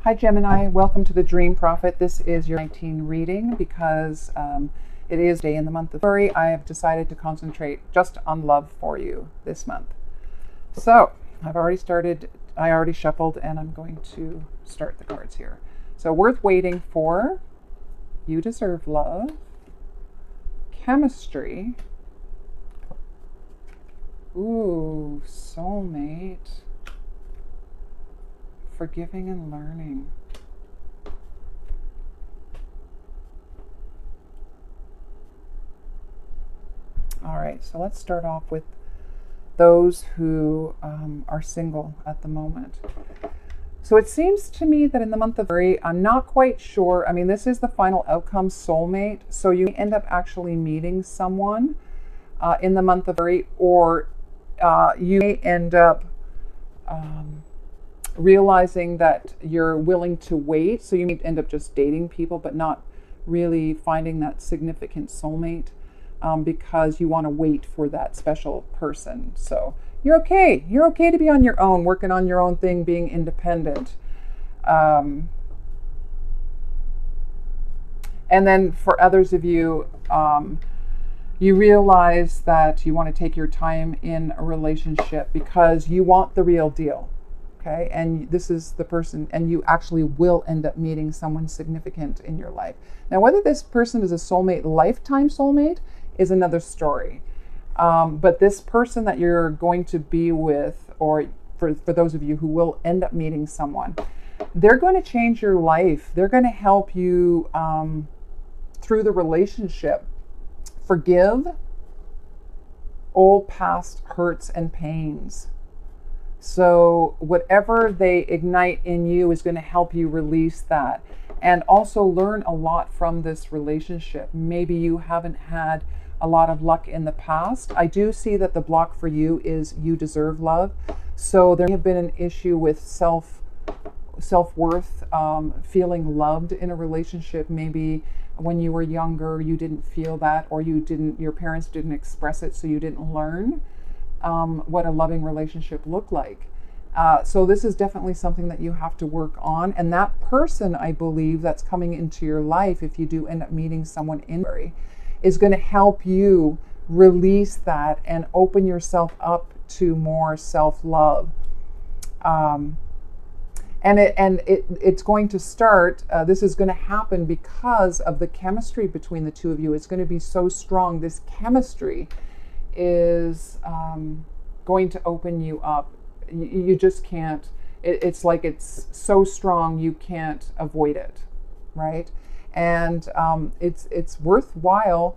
Hi Gemini, welcome to the Dream Prophet. This is your 19 reading because it is day in the month of February. I have decided to concentrate just on love for you this month. So I already shuffled and I'm going to start the cards here. So worth waiting for, you deserve love, chemistry, ooh, soulmate, forgiving and learning. All right, so let's start off with those who are single at the moment. So it seems to me that in the month of February, I'm not quite sure. I mean, this is the final outcome, soulmate. So you end up actually meeting someone in the month of February, or you may end up realizing that you're willing to wait. So you may end up just dating people, but not really finding that significant soulmate because you want to wait for that special person. So you're okay. You're okay to be on your own, working on your own thing, being independent. And then for others of you, you realize that you want to take your time in a relationship because you want the real deal. Okay, and this is the person, and you actually will end up meeting someone significant in your life. Now, whether this person is a soulmate, lifetime soulmate, is another story. But this person that you're going to be with, or for those of you who will end up meeting someone, they're going to change your life. They're going to help you through the relationship forgive old past hurts and pains. So whatever they ignite in you is going to help you release that, and also learn a lot from this relationship. Maybe you haven't had a lot of luck in the past. I do see that the block for you is you deserve love. So there may have been an issue with self-worth, feeling loved in a relationship. Maybe when you were younger, you didn't feel that, or your parents didn't express it, so you didn't learn what a loving relationship looked like. So this is definitely something that you have to work on. And that person, I believe, that's coming into your life, if you do end up meeting someone in February, is going to help you release that and open yourself up to more self-love. And it's going to start, this is going to happen because of the chemistry between the two of you. It's going to be so strong. This chemistry is going to open you up. You just can't, it's like it's so strong you can't avoid it, right? And it's worthwhile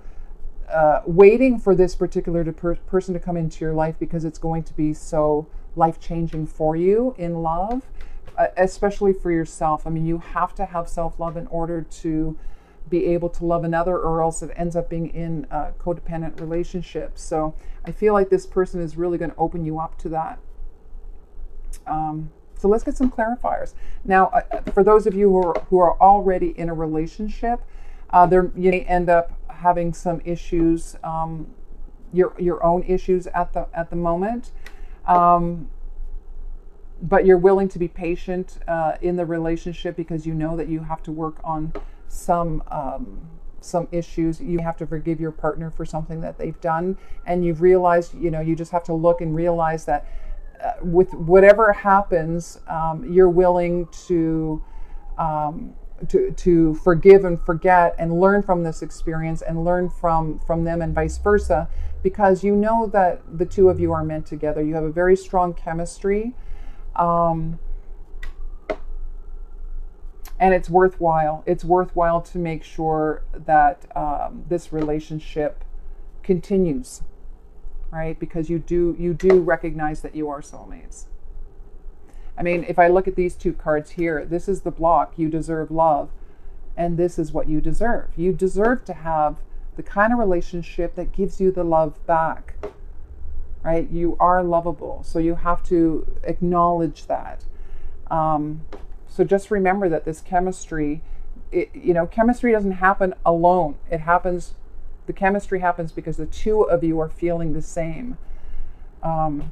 waiting for this particular person to come into your life, because it's going to be so life-changing for you in love, especially for yourself. I mean, you have to have self-love in order to be able to love another, or else it ends up being in a codependent relationship. So I feel like this person is really going to open you up to that. So let's get some clarifiers. Now, for those of you who are already in a relationship, you may end up having some issues, your own issues at the moment. But you're willing to be patient in the relationship because you know that you have to work on some issues. You have to forgive your partner for something that they've done, and you've realized, you just have to look and realize that with whatever happens, you're willing to forgive and forget and learn from this experience and learn from them, and vice versa, because you know that the two of you are meant together. You have a very strong chemistry. And it's worthwhile. It's worthwhile to make sure that this relationship continues, right? Because you do recognize that you are soulmates. I mean, if I look at these two cards here, this is the block. You deserve love, and this is what you deserve. You deserve to have the kind of relationship that gives you the love back, right? You are lovable, so you have to acknowledge that. So just remember that this chemistry, chemistry doesn't happen alone. The chemistry happens because the two of you are feeling the same. But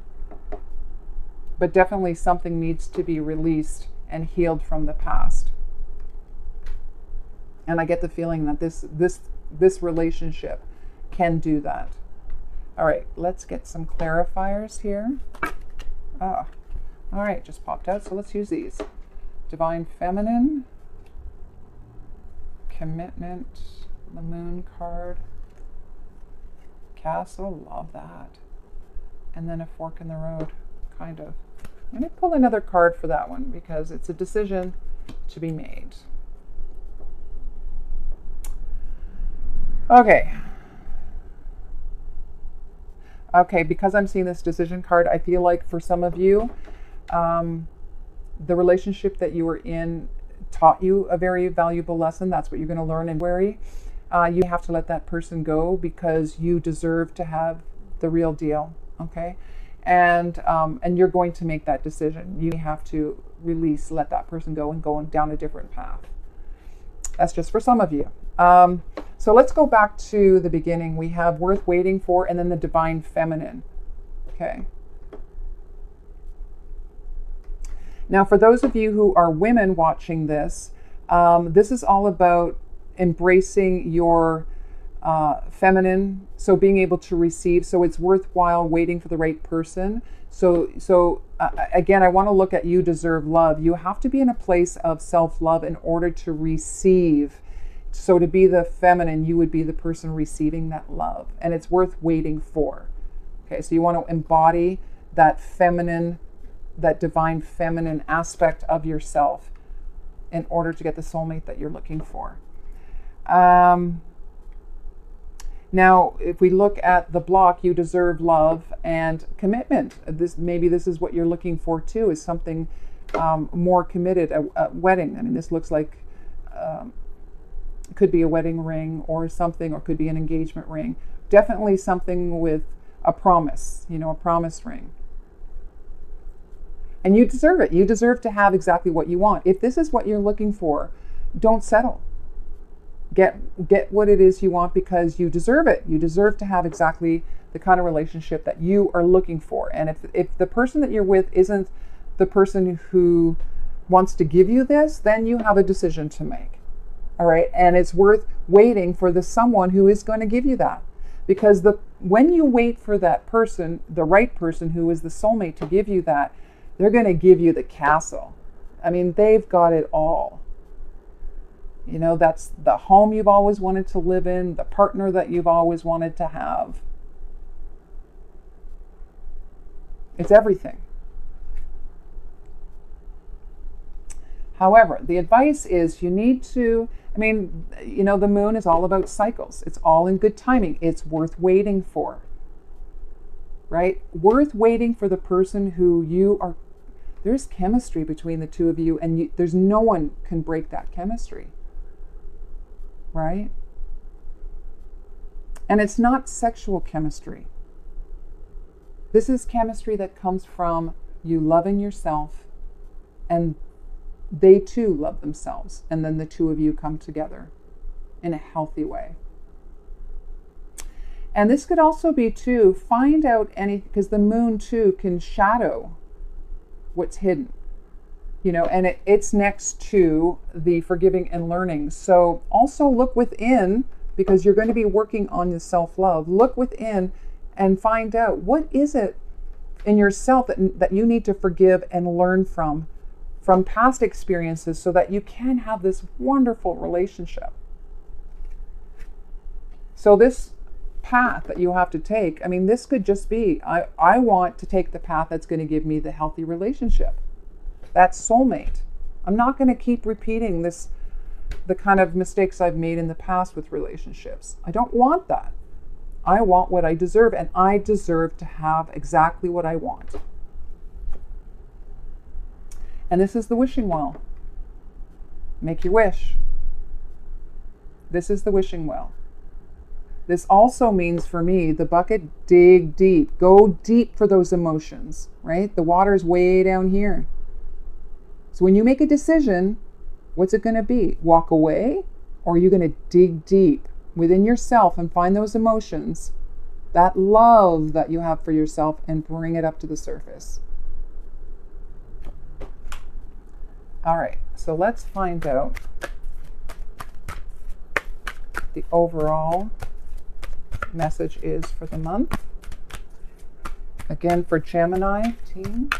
definitely something needs to be released and healed from the past. And I get the feeling that this relationship can do that. All right, let's get some clarifiers here. All right, just popped out, so let's use these. Divine Feminine, Commitment, the Moon card, Castle, love that. And then a fork in the road, kind of. I'm going to pull another card for that one because it's a decision to be made. Okay. Okay, because I'm seeing this decision card, I feel like for some of you, the relationship that you were in taught you a very valuable lesson. That's what you're going to learn in February. You have to let that person go because you deserve to have the real deal, okay? And you're going to make that decision. You have to release, let that person go and go down a different path. That's just for some of you. So let's go back to the beginning. We have Worth Waiting For, and then the Divine Feminine. Okay. Now, for those of you who are women watching this, this is all about embracing your feminine, so being able to receive. So it's worthwhile waiting for the right person. So again, I want to look at you deserve love. You have to be in a place of self-love in order to receive. So to be the feminine, you would be the person receiving that love, and it's worth waiting for. Okay, so you want to embody that feminine, that divine feminine aspect of yourself in order to get the soulmate that you're looking for. Now, if we look at the block, you deserve love and commitment. Maybe this is what you're looking for too, is something more committed, a wedding. I mean, this looks like could be a wedding ring or something, or could be an engagement ring. Definitely something with a promise, a promise ring. And you deserve it. You deserve to have exactly what you want. If this is what you're looking for, don't settle. Get what it is you want because you deserve it. You deserve to have exactly the kind of relationship that you are looking for. And if the person that you're with isn't the person who wants to give you this, then you have a decision to make. All right, and it's worth waiting for the someone who is going to give you that. Because when you wait for that person, the right person who is the soulmate to give you that, they're going to give you the castle. I mean, they've got it all. That's the home you've always wanted to live in, the partner that you've always wanted to have. It's everything. However, the advice is you need to, the moon is all about cycles. It's all in good timing. It's worth waiting for, right? Worth waiting for the person who there's chemistry between the two of you, and there's no one can break that chemistry, right? And it's not sexual chemistry. This is chemistry that comes from you loving yourself, and they too love themselves, and then the two of you come together in a healthy way. And this could also be too, find out because the moon too can shadow what's hidden, and it's next to the forgiving and learning. So also look within, because you're going to be working on your self-love. Look within and find out what is it in yourself that you need to forgive and learn from past experiences, so that you can have this wonderful relationship. So this path that you have to take, this could just be, I want to take the path that's going to give me the healthy relationship. That's soulmate. I'm not going to keep repeating the kind of mistakes I've made in the past with relationships. I don't want that. I want what I deserve, and I deserve to have exactly what I want. And this is the wishing well. Make your wish. This is the wishing well. This also means for me, the bucket, dig deep. Go deep for those emotions, right? The water's way down here. So when you make a decision, what's it going to be? Walk away? Or are you going to dig deep within yourself and find those emotions, that love that you have for yourself, and bring it up to the surface? All right, so let's find out the overall message is for the month. Again, for Gemini team.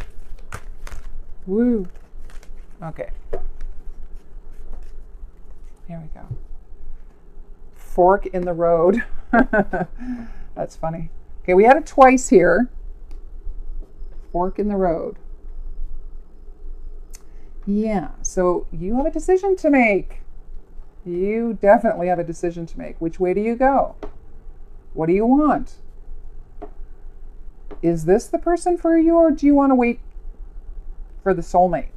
Woo. Okay. Here we go. Fork in the road. That's funny. Okay, we had it twice here. Fork in the road. Yeah, so you have a decision to make. You definitely have a decision to make. Which way do you go? What do you want? Is this the person for you, or do you want to wait for the soulmate?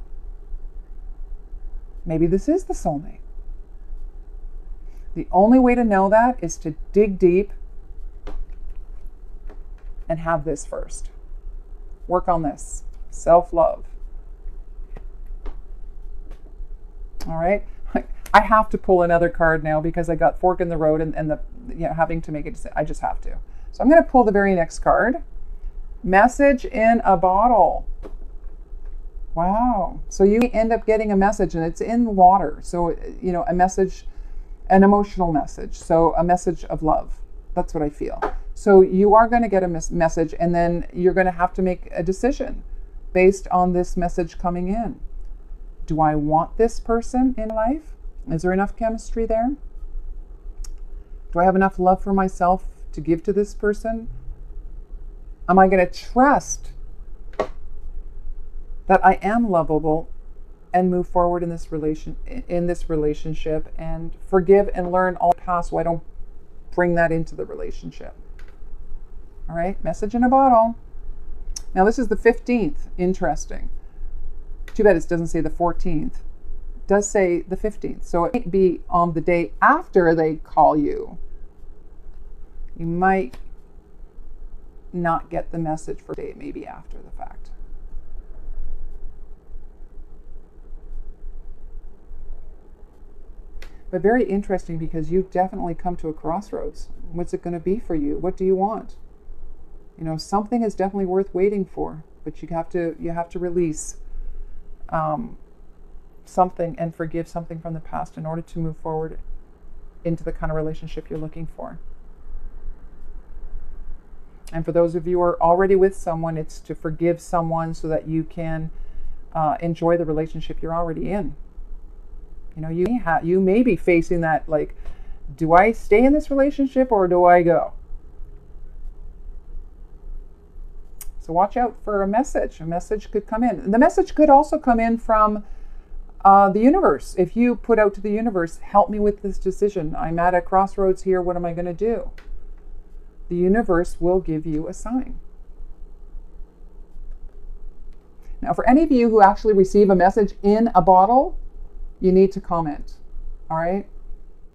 Maybe this is the soulmate. The only way to know that is to dig deep and have this first. Work on this. Self-love. All right. I have to pull another card now because I got fork in the road and the having to make a decision. I just have to. So I'm going to pull the very next card. Message in a bottle. Wow. So you end up getting a message, and it's in water. So, a message, an emotional message. So a message of love. That's what I feel. So you are going to get a message, and then you're going to have to make a decision based on this message coming in. Do I want this person in life? Is there enough chemistry there? Do I have enough love for myself to give to this person? Am I going to trust that I am lovable and move forward in this relationship and forgive and learn all the past so I don't bring that into the relationship? All right, message in a bottle. Now this is the 15th. Interesting. Too bad it doesn't say the 14th. It does say the 15th. So it might be on the day after they call you. You might not get the message for a day, maybe after the fact. But very interesting, because you've definitely come to a crossroads. What's it going to be for you? What do you want? Something is definitely worth waiting for, but you have to release something and forgive something from the past in order to move forward into the kind of relationship you're looking for. And for those of you who are already with someone, it's to forgive someone so that you can enjoy the relationship you're already in. You may be facing that, like, do I stay in this relationship or do I go? So watch out for a message. A message could come in. The message could also come in from the universe. If you put out to the universe, help me with this decision. I'm at a crossroads here. What am I going to do? The universe will give you a sign. Now, for any of you who actually receive a message in a bottle, you need to comment. All right?